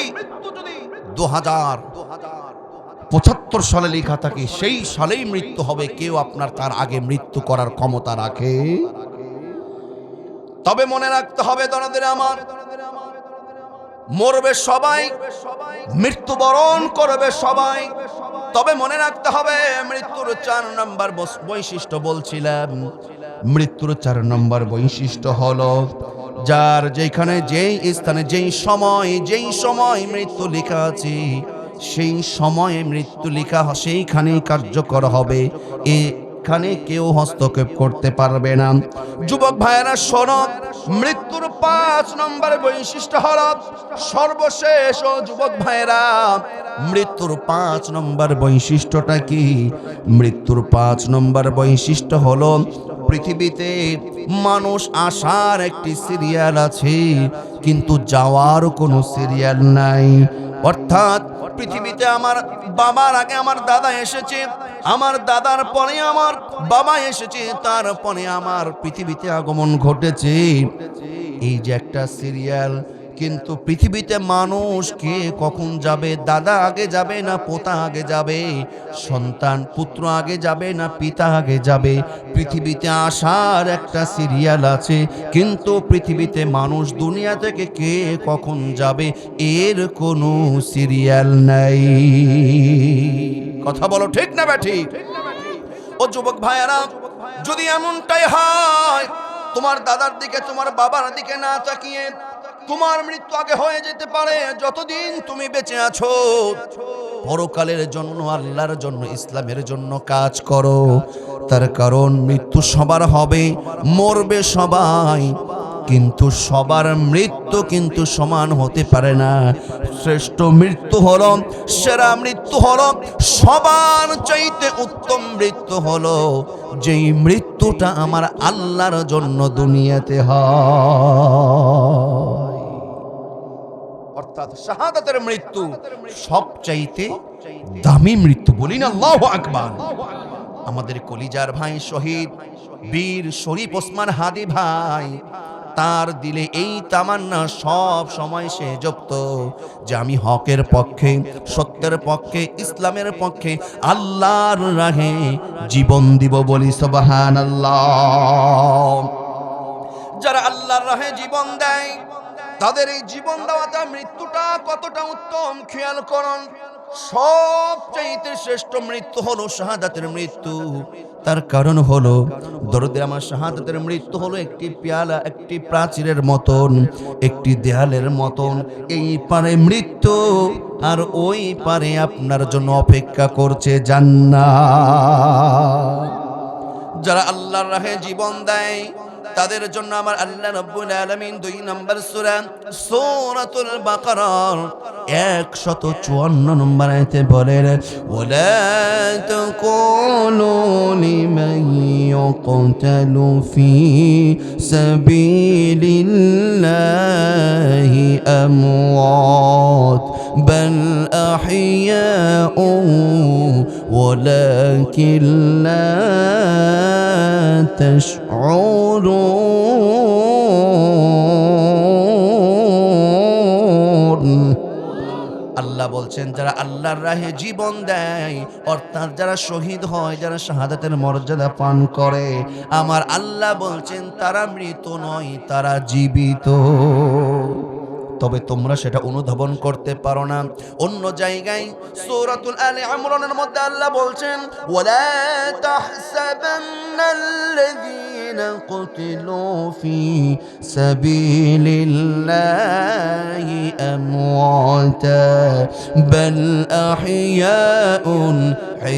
[SPEAKER 1] 2075 সালে লেখা থাকে সেই সালেই মৃত্যু হবে। কেউ আপনার তার আগে মৃত্যু করার ক্ষমতা রাখে? তবে মনে রাখতে হবে দরদের আমার, মরবে সবাই, মৃত্যুবরণ করবে সবাই। তবে মনে রাখতে হবে মৃত্যুর 4 নম্বর বৈশিষ্ট্য বলছিলাম। মৃত্যুর 4 নম্বর বৈশিষ্ট্য হলো যার যেখানে যেই স্থানে যেই সময় মৃত্যু লেখা আছে সেই সময়ে মৃত্যু লেখা সেইখানেই কার্যকর হবে। এখানে কেউ হস্তক্ষেপ করতে পারবে না। যুবক ভাইয়েরা শোনো, মৃত্যুর 5 নম্বর বৈশিষ্ট্য হলো সর্বশেষ। ও যুবক ভাইয়েরা, মৃত্যুর 5 নম্বর বৈশিষ্ট্যটা কি? মৃত্যুর 5 নম্বর বৈশিষ্ট্য হলো পৃথিবীতে মানুষ আসার একটি সিরিয়াল আছে কিন্তু যাওয়ার কোনো সিরিয়াল নাই। অর্থাৎ পৃথিবীতে আমার বাবার আগে আমার দাদা এসেছে, আমার দাদার পরে আমার বাবা এসেছে, তারপরে আমার পৃথিবীতে আগমন ঘটেছে। এই যে একটা সিরিয়াল, কিন্তু পৃথিবীতে মানুষ কে কখন যাবে? দাদা আগে যাবে না পোতা আগে যাবে? সন্তান পুত্র আগে যাবে না পিতা আগে যাবে? পৃথিবীতে আসার একটা সিরিয়াল আছে, কিন্তু পৃথিবীতে মানুষ দুনিয়া থেকে কে কখন যাবে এর কোনো সিরিয়াল নাই। কথা বলো ঠিক না ব্যাঠিক? ও যুবক ভাইয়েরা, যদি এমনটাই হয় তোমার দাদার দিকে তোমার বাবার দিকে না তাকিয়ে তোমার মৃত্যু আগে হয়ে যেতে পারে। যতদিন তুমি বেঁচে আছো পরকালের জন্য, আল্লাহর জন্য, ইসলামের জন্য কাজ করো। তার কারণ মৃত্যু সবার হবে, মরবে সবাই, কিন্তু সবার মৃত্যু কিন্তু সমান হতে পারে না। শ্রেষ্ঠ মৃত্যু হলো, সেরা মৃত্যু হলো, সবার চাইতে উত্তম মৃত্যু হলো যেই মৃত্যুটা আমার আল্লাহর জন্য দুনিয়াতে হয়। অর্থাৎ শাহাদাতের মৃত্যু সবচাইতে দামি মৃত্যু। বলি না আল্লাহু আকবার। আমাদের কলিজার ভাই শহীদ বীর শরীফ ওসমান হাদি ভাই, তার দিলে এই তামান্না সব সময় সে জপত যে আমি হকের পক্ষে, সত্যের পক্ষে, ইসলামের পক্ষে, আল্লাহর রাহে জীবন দিব। বলি সুবহানাল্লাহ। যারা আল্লাহর রাহে জীবন দেয় তাদের এই জীবন দেওয়াটা মৃত্যুটা কতটা উত্তম খেয়াল করুন। সবচাইতে শ্রেষ্ঠ মৃত্যু হলো শাহাদাতের মৃত্যু। তার কারণ হলো দরদে আমার শাহাদাতের মৃত্যু হলো একটি পেয়ালা, একটি প্রাচীরের মতন, একটি দেয়ালের মতন। এই পারে মৃত্যু আর ওই পারে আপনার জন্য অপেক্ষা করছে জান্নাত। যারা আল্লাহর রাহে জীবন দেয় তাদের জন্য আমার আল্লাহ রাব্বুল আলামিন 2 নম্বর সূরা সূরাতুল বাকারার 154 নম্বর আয়াতে বলেন, ওয়ালা তাকুলু লিমান ইয়াকতালু ফি সাবিলিল্লাহি আমওয়াত বাল আহইয়াউ ওয়ালাকিন লা তাশউরুন। আল্লাহ বলছেন যারা আল্লাহর রাহে জীবন দেয়, অর্থাৎ যারা শহীদ হয়, যারা শাহাদাতের মর্যাদা পান করে, আমার আল্লাহ বলছেন তারা মৃত নয়, তারা জীবিত। তবে তোমরা সেটা অনুধাবন করতে পারো না। অন্য জায়গায় সূরাতুল আলে ইমরানের মধ্যে আল্লাহ বলছেন, ওয়ালা তাহসাবান্নাল্লাযীনা কুতিলু ফি সাবিলিল্লাহি আমওয়াতা বাল আহইয়াউন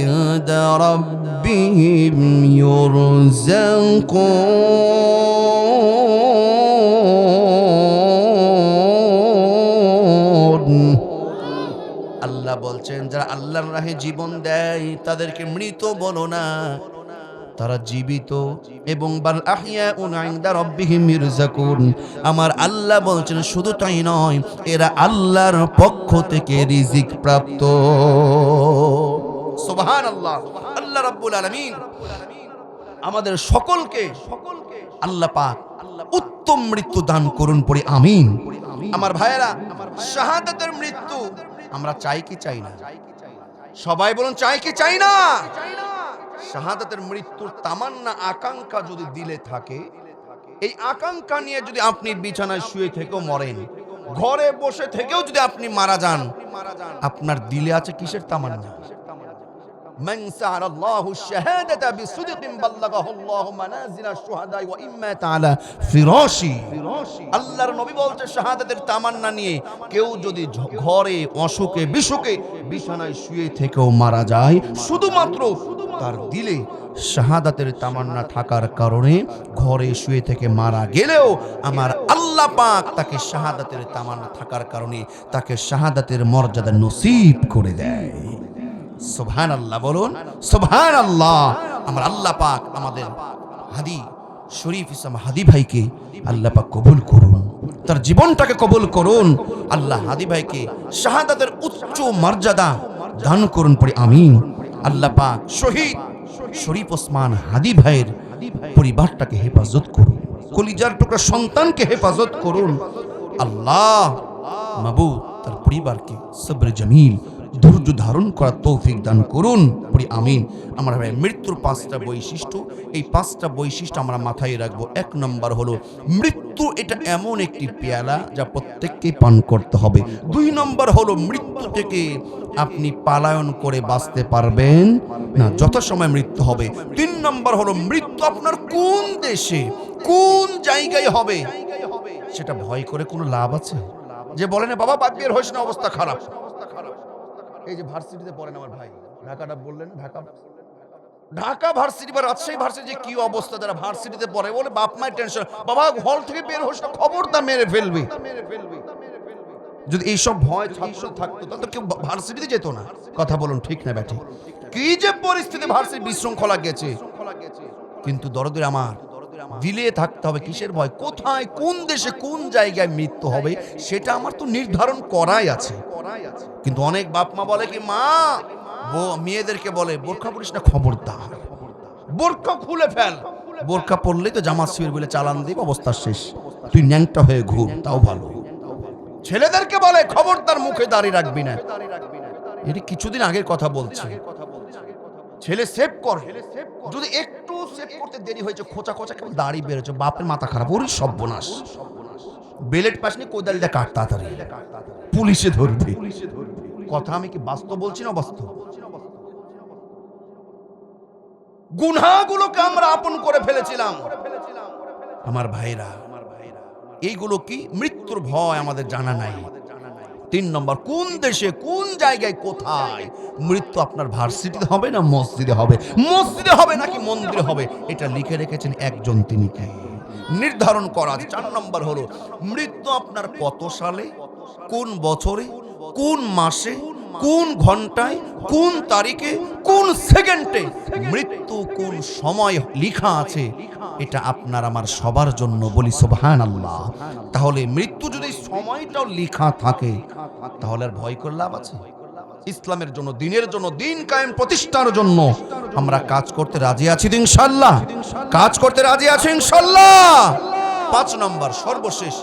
[SPEAKER 1] ইনদা রাব্বিহিম ইউরযাকুন। আল্লাহ বলছেন যারা আল্লাহর রাহে জীবন দেয় তাদেরকে মৃত বলো না,
[SPEAKER 2] তারা জীবিত এবং বাল আহইয়াউন ইনদা রাব্বিহিম ইরযাকুন। আমার আল্লাহ বলছেন শুধু তাই নয়, এরা আল্লাহর পক্ষ থেকে রিজিক প্রাপ্ত। সুবহানাল্লাহ। আল্লাহ রাব্বুল আলামিন আমাদের সকলকে আল্লাহ পাক উত্তম মৃত্যু দান করুন, পড়ি আমিন। আমার ভাইয়েরা, শাহাদাতের মৃত্যু আমরা চাই কি চাই না? সবাই বলুন, চাই কি চাই না? শাহাদাতের মৃত্যুর তামান্না, আকাঙ্ক্ষা যদি দিলে থাকে, এই আকাঙ্ক্ষা নিয়ে যদি আপনি বিছানায় শুয়ে থেকেও মরেন, ঘরে বসে থেকেও যদি আপনি মারা যান, আপনার দিলে আছে কিসের তামান্না? মান সাআলাল্লাহু শাহাদাতা বিসিদকিন বাল্লাগাহুল্লাহু মানাজিলা শুহাদা ওয়া ইম্মা তাআলা ফিরাশি। আল্লাহর নবী বলতে শাহাদাতের তামান্না নিয়ে কেউ যদি ঘরে অসুখে বিসুখে বিছানায় শুয়ে থেকেও মারা যায়, শুধুমাত্র তার দিলে শাহাদাতের তামান্না থাকার কারণে ঘরে শুয়ে থেকে মারা গেলেও আমার আল্লাহ পাক তাকে শাহাদাতের তামান্না থাকার কারণে তাকে শাহাদাতের মর্যাদা নসিব করে দেয়। সুবহানাল্লাহ বলুন, সুবহানাল্লাহ। আমার আল্লাহ পাক আমাদের হাদি শরীফ ইসলাম হাদি ভাইকে আল্লাহ পাক কবুল করুন, তার জীবনটাকে কবুল করুন। আল্লাহ হাদি ভাইকে শাহাদাতের উচ্চ মর্যাদা দান করুন, পড়ি আমিন। আল্লাহ পাক শহীদ শরীফ ওসমান হাদি ভাইয়ের পরিবারটাকে হেফাজত করুন, কলিজার টুকরা সন্তানকে হেফাজত করুন। আল্লাহ মাবুদ তার পরিবারকে সবর জামিল, ধৈর্য ধারণ করার তৌফিক দান করুন, পড়ি আমিন। আমরা ভাই মৃত্যুর 5টা বৈশিষ্ট্য, এই 5টা বৈশিষ্ট্য আমরা মাথায় রাখবো। 1 নম্বর হলো মৃত্যু এটা এমন একটি পেয়ালা যা প্রত্যেককে পান করতে হবে। 2 নম্বর হলো মৃত্যু থেকে আপনি পালায়ন করে বাঁচতে পারবেন না, যত সময় মৃত্যু হবে। 3 নম্বর হলো মৃত্যু আপনার কোন দেশে কোন জায়গায় হবে সেটা ভয় করে কোনো লাভ আছে? যে বলে না বাবা বাদ বের হইস না, অবস্থা খারাপ। এই যে ভার্সিটিতে পড়েন আমার ভাই, ঢাকাটা বললেন, ঢাকা ভার্সিটি বা রাজশাহী ভার্সিটি যে কি অবস্থা, যারা ভার্সিটিতে পড়ে বলে বাপ মায়ের টেনশন, বাবা হল থেকে বের হোস না, খবরটা মেরে ফেলবে। যদি এইসব ভয় ছাত্র থাকতো তাহলে তো কেউ ভার্সিটিতে যেত না। কথা বলুন ঠিক না ব্যাঠি? কি যে পরিস্থিতি ভার্সিটি বিশৃঙ্খলা গেছে। কিন্তু দরদের আমার দিলে থাকতে হবে কিসের ভয়? কোথায় কোন দেশে কোন জায়গায় মৃত্যু হবে সেটা আমার তো নির্ধারণ করাই আছে। কিন্তু অনেক বাপ মা বলে কি, মা মেয়েদেরকে বলে বোরখা পরিস না, খবরদার বোরখা খুলে ফেল। বোরখা পরলেই তো জামাত শিবির বলে চালান দিব, অবস্থা শেষ, তুই ন্যাংটা হয়ে ঘুর, তাও ভালো। ছেলেদেরকে বলে খবরদার মুখে দাড়ি রাখবি না। এটি কিছুদিন আগের কথা বলছি। ছেলে সেভ করে, যদি একটু সেভ করতে দেরি হয়েছে, খোঁচা খোঁচা কেমন দাড়ি বেরোচ্ছে, বাপের মাথা খারাপ, ওর সর্বনাশ। বেলেট পাসনি, কোদালিটা কাট তাড়াতাড়ি, পুলিশে ধরবে। কথা আমি কি বাস্তব বলছি না বাস্তব? গুনাহগুলোকে আমরা আপন করে ফেলেছিলাম। আমার ভাইরা, এইগুলো কি? মৃত্যুর ভয় আমাদের জানা নাই। 3 নম্বর, কোন দেশে কোন জায়গায় কোথায় মৃত্যু আপনার ভার্সিটিতে হবে না মসজিদে হবে, মসজিদে হবে নাকি মন্দিরে হবে, এটা লিখে রেখেছেন একজন, তিনি কে নির্ধারণ করা আছে। 4 নম্বর হলো মৃত্যু আপনার কত সালে, কোন বছরে, কোন মাসে, কোন ঘন্টায়, কোন তারিখে, কোন সেকেন্ডে মৃত্যু কোন সময় লেখা আছে, এটা আপনার আমার সবার জন্য। বলি সুবহানাল্লাহ। তাহলে মৃত্যু যদি সময়টাও লেখা থাকে তাহলে আর ভয় করে লাভ আছে? ইসলামের জন্য, দিনের জন্য, দিন কায়েম প্রতিষ্ঠার জন্য আমরা কাজ করতে রাজি আছি ইনশাআল্লাহ, কাজ করতে রাজি আছি ইনশাআল্লাহ। 5 নম্বর সর্বশেষ,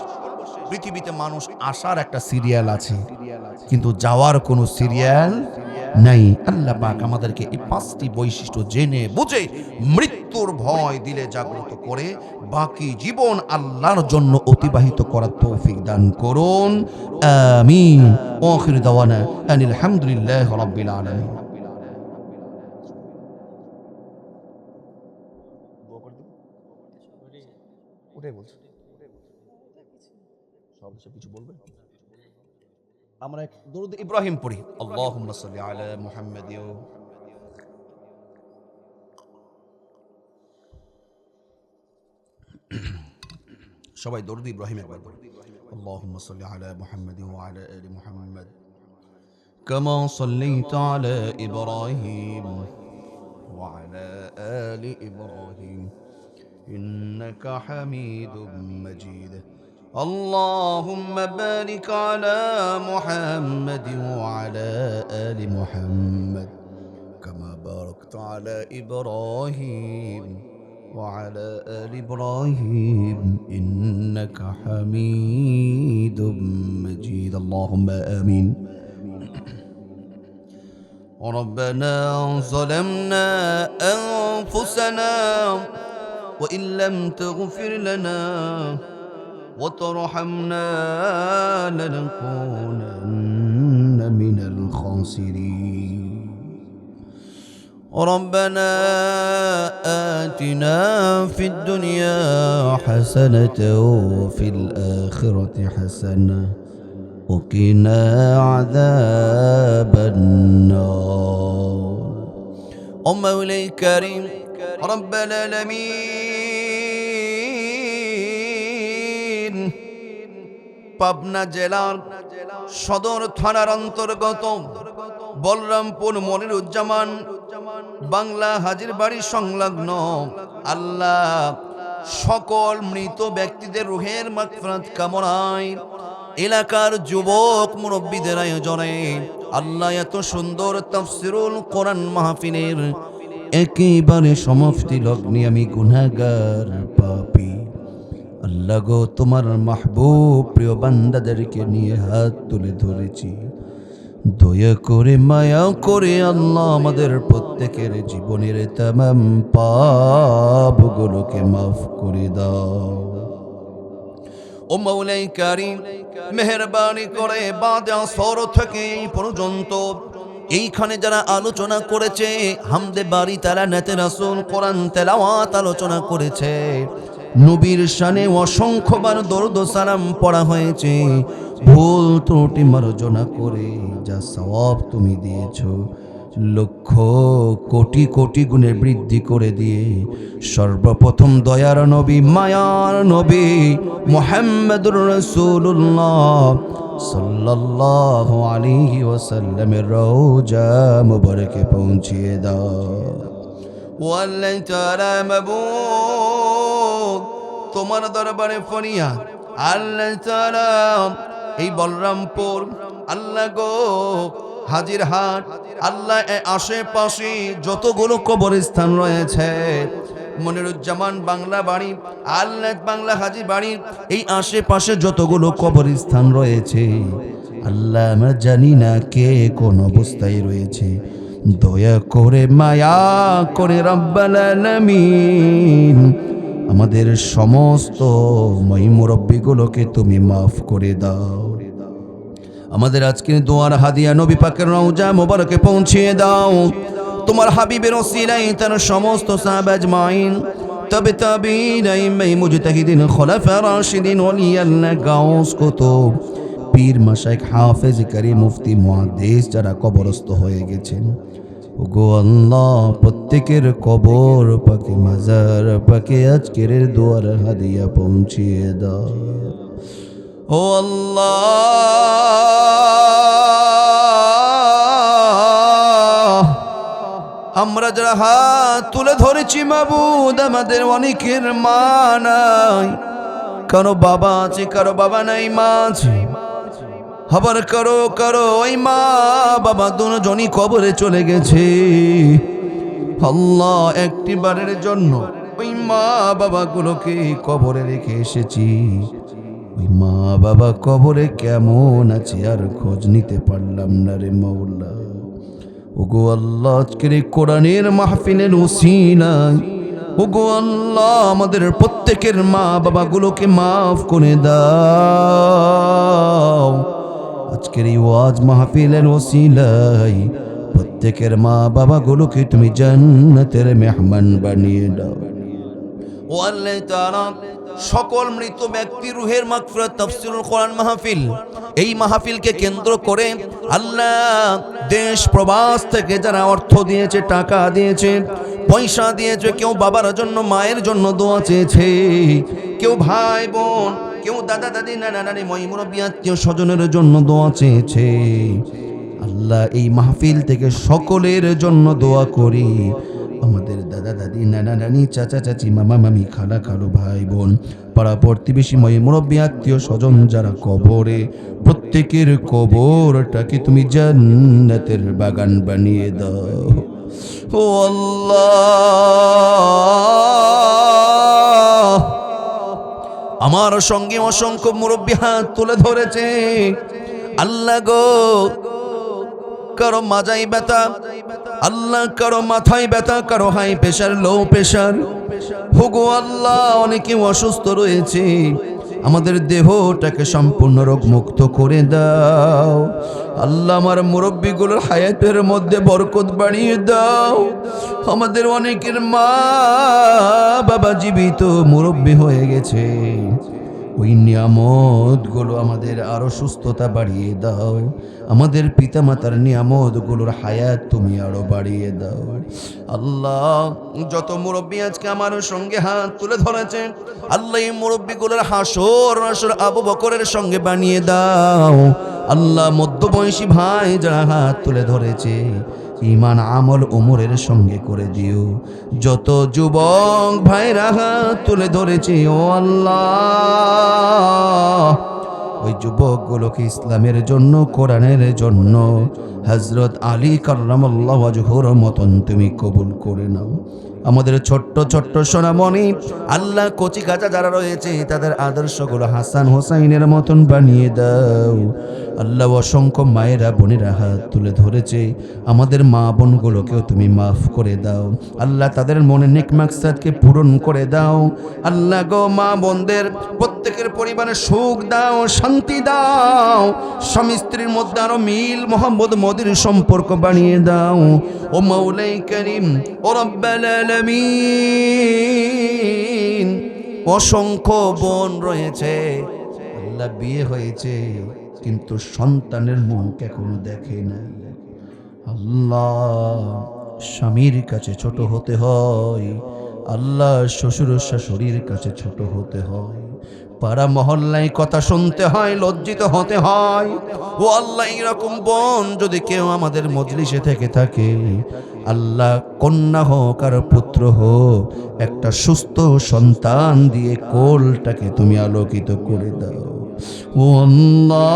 [SPEAKER 2] পৃথিবীতে মানুষ আসার একটা সিরিয়াল আছে কিন্তু যাওয়ার কোনো সিরিয়াল নাই। আল্লাহ পাক আমাদেরকে এই 5টি বৈশিষ্ট্য জেনে বুঝে মৃত্যুর ভয় দিলে জাগ্রত করে বাকি জীবন আল্লাহর জন্য অতিবাহিত করার তৌফিক দান করুন, আমিন। আখির দাওয়ানা আনিল হামদুলিল্লাহি রাব্বিল আলামিন। ওটাই বলছি, সব কিছু বলবেন। আমরা দরুদ ইব্রাহিম পড়ি, আল্লাহুম্মা সাল্লি আলা মুহাম্মাদ। সবাই দরুদ ইব্রাহিম একবার পড়ি, আল্লাহুম্মা সাল্লি আলা মুহাম্মাদ ওয়া আলা আলি মুহাম্মাদ কামা সাল্লাইতা আলা ইব্রাহিম
[SPEAKER 1] وعلى آل إبراهيم إنك حميد مجيد اللهم بارك على محمد وعلى آل محمد كما باركت على إبراهيم وعلى آل إبراهيم إنك حميد مجيد اللهم آمين ربنا ظلمنا أنفسنا وإن لم تغفر لنا وترحمنا لنكونن من الخاسرين ربنا آتنا في الدنيا حسنة وفي الآخرة حسنة وقنا عذاب النار مولاي الكريم رب العالمين পাবনা জেলার সদর থানার অন্তর্গত বলরামপুর মনিরুজ্জামান বাংলা হাজির বাড়ি সংলগ্ন আল্লাহ সকল মৃত ব্যক্তিদের রুহের মাগফিরাত কামনায় এলাকার যুবক মুরব্বীদের আয়োজনে আল্লাহ এত সুন্দর তাফসীরুল কোরআন মাহফিলের একেবারে সমাপ্তি লগ্নে আমি গুনাহগার পাপী আল্লাহ গো তোমার মাহবুব প্রিয় বান্দাদেরকে নিয়ে হাত তুলে ধরেছি দয়া করে মায়া করে আল্লাহ আমাদের প্রত্যেকের জীবনের তামাম পাপগুলোকে মাফ করে দাও ও মাওলাই কারীম মেহেরবানি করে বাদে আসর থেকে এই পর্যন্ত এইখানে যারা আলোচনা করেছে হামদে বাড়ি তারা নেতে রাসূল কোরআন তেলাওয়াত আলোচনা করেছে নবীর শানে অসংখ্যবার দরুদ ও সালাম পড়া হয়েছে ভুল ত্রুটি মার্জনা করে যা সওয়াব তুমি দিয়েছো লক্ষ কোটি কোটি গুণে বৃদ্ধি করে দিয়ে সর্বপ্রথম দয়ার নবী মায়ার নবী মুহাম্মদুর রাসূলুল্লাহ সাল্লাল্লাহু আলাইহি ওয়াসাল্লামের রওজা মুবারকে পৌঁছিয়ে দাও ওয়াল্লাহ তাআলা মাবুদ তোমার দরবারে ফরিয়াদ আল্লাহ তাআলা এই বলরামপুর আল্লাহ গো হাজিরহাট আল্লাহ আশেপাশে যতগুলো কবরস্থান রয়েছে মনিরুজ্জামান বাংলা বাড়ি আল্লাহ বাংলা হাজির বাড়ি এই আশেপাশে যতগুলো কবরস্থান রয়েছে আল্লাহ আমরা জানি না কে কোন অবস্থায় রয়েছে দয়া করে মায়া করে রব্বাল আলামিন আমাদের সমস্ত মুরব্বিগুলোকে তুমি মাফ করে দাও আমাদের আজকের দোয়ার হাদিয়া নবী পাকের রওজা মোবারকে পৌঁছিয়ে দাও তোমার হাবিবের ওসিলায় তার সমস্ত সাহাবা আজমাইন তবে তাবিঈন আইম্মায়ে মুজতাহিদিন খোলাফা রাশিদিন ওলিয়াল্লাহ গাউস কুতুব পীর মাশায়েখ হাফেজ কারী মুফতি মুহাদ্দিস যারা কবরস্থ হয়ে গেছেন ওগো আল্লাহ প্রত্যেকের কবর পাকে মাজার পাকে আজকের দোয়ার হাদিয়া পৌঁছিয়ে দাও ও আল্লাহ আমরা যারা হাত তুলে ধরেছি মাবুদ আমাদের অনেকের মা নাই কারো বাবা আছে কারো বাবা নাই মা আছে আবার কারো ওই মা বাবা দুজনই কবরে চলে গেছে আল্লাহ একটি বারের জন্য ওই মা বাবাগুলোকে কবরে রেখে এসেছি ওই মা বাবা কবরে কেমন আছে আর খোঁজ নিতে পারলাম না রে মাওলা ওগো আল্লাহ আজকের এই কোরআনের মাহফিলের ওসিলায় ওগো আল্লাহ আমাদের প্রত্যেকের মা বাবাগুলোকে মাফ করে দাও আজকের এই ওয়াজ মাহফিলের ওসিলায় প্রত্যেকের মা বাবাগুলোকে তুমি জান্নাতের মেহমান বানিয়ে দাও ও আল্লাহ তাআলা সকল মৃত ব্যক্তির রুহের মাগফিরাত তাফসীরুল কোরআন মাহফিল এই মাহফিলকে কেন্দ্র করে আল্লাহ দেশ প্রবাস থেকে যারা অর্থ দিয়েছে টাকা দিয়েছে পয়সা দিয়েছে কেউ বাবার জন্য মায়ের জন্য দোয়া চেয়েছে কেউ ভাই বোন কেউ দাদা দাদি নানা নানি মুরব্বি আত্মীয় স্বজনের জন্য দোয়া চেয়েছে আল্লাহ এই মাহফিল থেকে সকলের জন্য দোয়া করি
[SPEAKER 2] আমাদের দাদা দাদি, নানা নানি, চাচা চাচি, মামা মামি, খালা খালু, ভাই বোন, পাড়া প্রতিবেশী, মুরব্বী, আত্মীয় স্বজন যারা কবরে, প্রত্যেকের কবরটাকে তুমি জান্নাতের বাগান বানিয়ে দাও। ও আল্লাহ, আমার সঙ্গে অসংখ্য মুরব্বী হাত তুলে ধরেছে। আল্লাহ গো, কারো মাজায় ব্যথা, আল্লাহ কারো মাথায় ব্যথা, কারো হাই প্রেশার, লো প্রেশার, হোগো আল্লাহ অনেকে অসুস্থ রয়েছে, আমাদের দেহটাকে সম্পূর্ণ রোগ মুক্ত করে দাও। আল্লাহ আমার মুরব্বীগুলোর হায়াতের মধ্যে বরকত বাড়িয়ে দাও। আমাদের অনেকের মা বাবা জীবিত মুরব্বী হয়ে গেছে, ওই নিয়ামতগুলো আমাদের আরো সুস্থতা বাড়িয়ে দাও। আমাদের পিতামাতার নিয়ামতগুলোর হায়াত তুমি আরো বাড়িয়ে দাও। আল্লাহ, যত মুরব্বী আজকে আমার সঙ্গে হাত তুলে ধরেছে, আল্লাহ এই মুরব্বীগুলোর হাসর আবু বকরের সঙ্গে বানিয়ে দাও। আল্লাহ মধ্যবয়সী ভাই যারা হাত তুলে ধরেছে, ঈমান আমল উমরের সঙ্গে করে দিও। যত যুবক ভাইরা হাত তুলে ধরেছে, ও আল্লাহ ওই যুবকগুলোকে ইসলামের জন্য, কোরআনের জন্য, হযরত আলী কাররামাল্লাহু ওয়াজহুর মতন তুমি কবুল করে নাও। আমাদের ছোট্ট ছোট্ট সোনামণি, আল্লাহ কচি কাঁচা যারা রয়েছে, তাদের আদর্শগুলো হাসান হোসাইনের মতন বানিয়ে দাও। আল্লাহ অসংখ্য মায়েরা বোনেরা হাত তুলে ধরেছে, আমাদের মা বোনগুলোকেও তুমি মাফ করে দাও। আল্লাহ তাদের মনে নেক মাকসাদকে পূরণ করে দাও। আল্লাহ গো, মা বোনদের প্রত্যেকের পরিবারে সুখ দাও, শান্তি দাও, স্বামী স্ত্রীর মধ্যে আরো মিল মোহাম্মদ মদির সম্পর্ক বানিয়ে দাও। ও মাওলাই করিম, ও রব্বাল আলামিন, অসংখ্য বোন রয়েছে, আল্লাহ বিয়ে হয়েছে কিন্তু সন্তানের মুখ এখনো দেখে নাই। আল্লাহ, স্বামীর কাছে ছোট হতে হয়, আল্লাহ শ্বশুর শাশুড়ির কাছে ছোট হতে হয়, পাড়া মহল্লায় কথা শুনতে হয়, লজ্জিত হতে হয়। ও আল্লাহ, এরকম বোন যদি কেউ আমাদের মজলিসে থেকে থাকে, আল্লাহ কন্যা হোক আর পুত্র হোক, একটা সুস্থ সন্তান দিয়ে কোলটাকে তুমি আলোকিত করে দাও। ও আল্লাহ,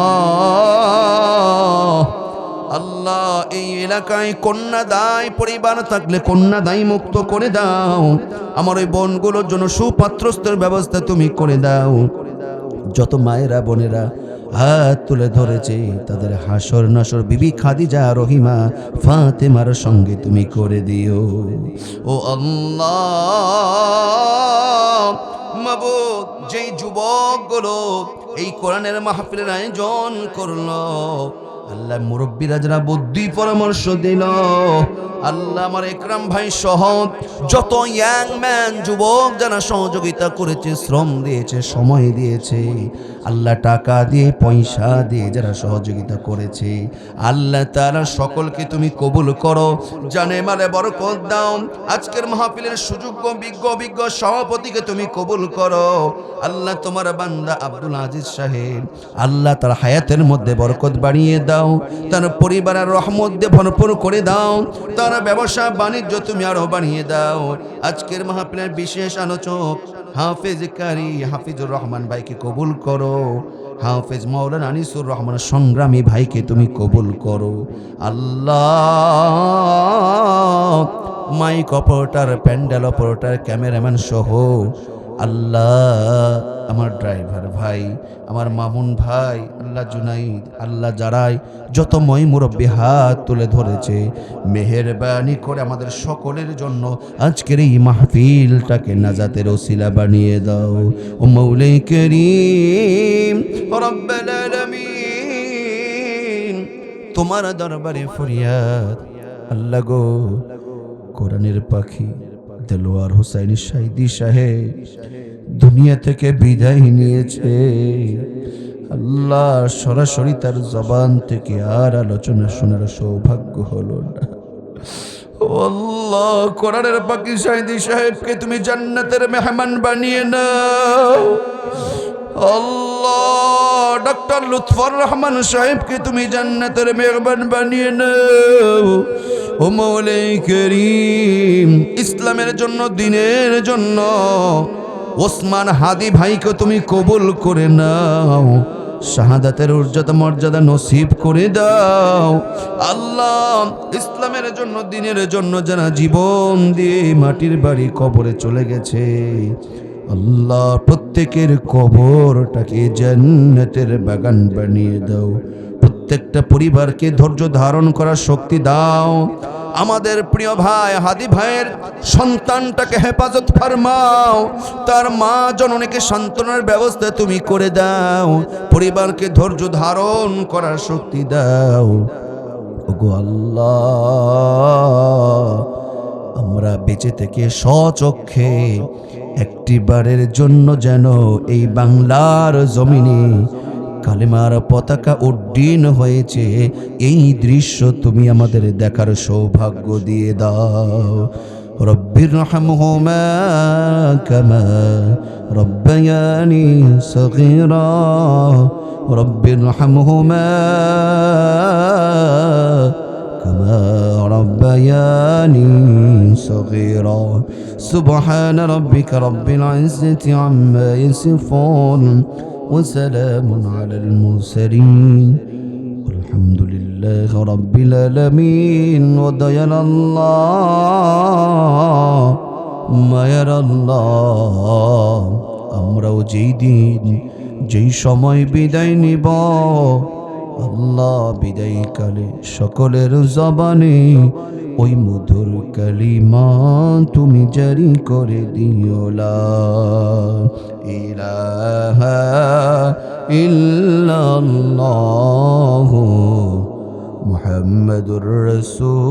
[SPEAKER 2] আল্লাহ এই এলাকায় কন্যাদায় পরিবার থাকলে কন্যাদায় মুক্ত করে দাও। আমার ওই বোনগুলোর জন্য সুপাত্রস্থের ব্যবস্থা তুমি করে দাও। যত মায়েরা বোনেরা হাত তুলে ধরেছে, তাদের হাসর নাসর বিবি খাদিজা, রহিমা, ফাতেমার সঙ্গে তুমি করে দিও। ও আল্লাহ, মাবুদ, যেই যুবকগুলো এই কোরআনের মাহফিলের আয়োজন করলো, আল্লাহ মুরব্বীরা যারা বুদ্ধি পরামর্শ দিল, আল্লাহ আমার একরাম ভাই সহ যত ইয়াং ম্যান যুবক যারা সহযোগিতা করেছে, শ্রম দিয়েছে, সময় দিয়েছে, আল্লাহ টাকা দিয়ে পয়সা দিয়ে যারা সহযোগিতা করেছে, আল্লাহ তাআলা সকলকে তুমি কবুল করো, জানে মালে বরকত দাও। আজকের মাহফিলের সুযোগ্য বিজ্ঞ সভাপতিকে তুমি কবুল করো। আল্লাহ তোমার বান্দা আব্দুল আজিজ সাহেব, আল্লাহ তার হায়াতের মধ্যে বরকত বাড়িয়ে দাও, তার পরিবারের রহমত দিয়ে ভরপুর করে দাও, তার ব্যবসা বাণিজ্য তুমি আরো বাড়িয়ে দাও। আজকের মাহফিলের বিশেষ আলোচক হাফেজ কারি হাফিজুর রহমান ভাইকে কবুল করো, হাফেজ মাওলানা আনিসুর রহমান সংগ্রামী ভাইকে তুমি কবুল করো। আল্লাহ, mike operator, pandal operator, cameraman সহ, আল্লাহ আমার ড্রাইভার ভাই, আমার মামুন ভাই, আল্লাহ জুনাইদ, আল্লাহ যারাই যত মুরব্বী হাত তুলে ধরেছে, মেহেরবানি করে আমাদের সকলের জন্য আজকের এই মাহফিলটাকে নাজাতের ওসিলা বানিয়ে দাও। ও মাওলাই করিম, রব্বাল আলামিন, তোমার দরবারে ফরিয়াদ। আল্লাহ গো, কোরআনের পাখি দেলোয়ার হোসাইনী সাইদি সাহেব দুনিয়া থেকে বিদায় নিয়েছে। আল্লাহ, সরাসরি তার জবান থেকে আর আলোচনা শোনার সৌভাগ্য হলো না। আল্লাহ, কোরআনের পাখি সাইদি সাহেবকে তুমি জান্নাতের মেহমান বানিয়ে নাও। আল্লাহ, ডক্টর লুৎফর রহমান সাহেবকে তুমি জান্নাতের মেহমান বানিয়ে নাও।
[SPEAKER 1] ও মৌলে করিম, ইসলামের জন্য, দিনের জন্য ওসমান হাদি ভাইকে তুমি কবুল করে নাও, শাহাদাতের উর্যাদা মর্যাদা নসিব করে দাও। আল্লাহ, ইসলামের জন্য, দিনের জন্য যারা জীবন দিয়ে মাটির বাড়ি কবরে চলে গেছে, আল্লাহ প্রত্যেকের কবরটাকে জান্নাতের বাগান বানিয়ে দাও। প্রত্যেকটা পরিবারকে ধৈর্য ধারণ করার শক্তি দাও। আমাদের প্রিয় ভাই হাদি ভাইয়ের সন্তানটাকে হেফাজত ফরমাও, তার মা জননীকে সান্ত্বনার ব্যবস্থা তুমি করে দাও, পরিবারকে ধৈর্য ধারণ করার শক্তি দাও। ওগো আল্লাহ, আমরা বেঁচে থেকে স্বচক্ষে একটিবারের জন্য যেন এই বাংলার জমিনে কালেমার পতাকা উড্ডীন হয়েছে, এই দৃশ্য তুমি আমাদের দেখার সৌভাগ্য দিয়ে দাও। রব্বির রহমহুমা কামা রব্বায়ানি সগীরা, রব্বির রহমহুমা কামা রব্বায়ানি সগীরা। সুবহান রাব্বিকা রব্বিল ইজ্জাতি আম্মা ইয়াসিফুন وسلام على المرسلين والحمد لله رب العالمين। ودير الله ما يرى الله, আমরাও যেই দিন যেই সময় বিদায় নিব, আল্লাহ বিদায় কালে সকলের জবানে ওই মধুর কালিমা তুমি জারি করে দিও, লা ইলাহা ইল্লাল্লাহু মুহাম্মাদুর রাসূলুল্লাহ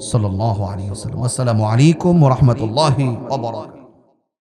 [SPEAKER 1] সাল্লাল্লাহু আলাইহি ওয়াসাল্লাম। আসসালামু আলাইকুম ওয়া রাহমাতুল্লাহি ওয়া বারাকাতুহু।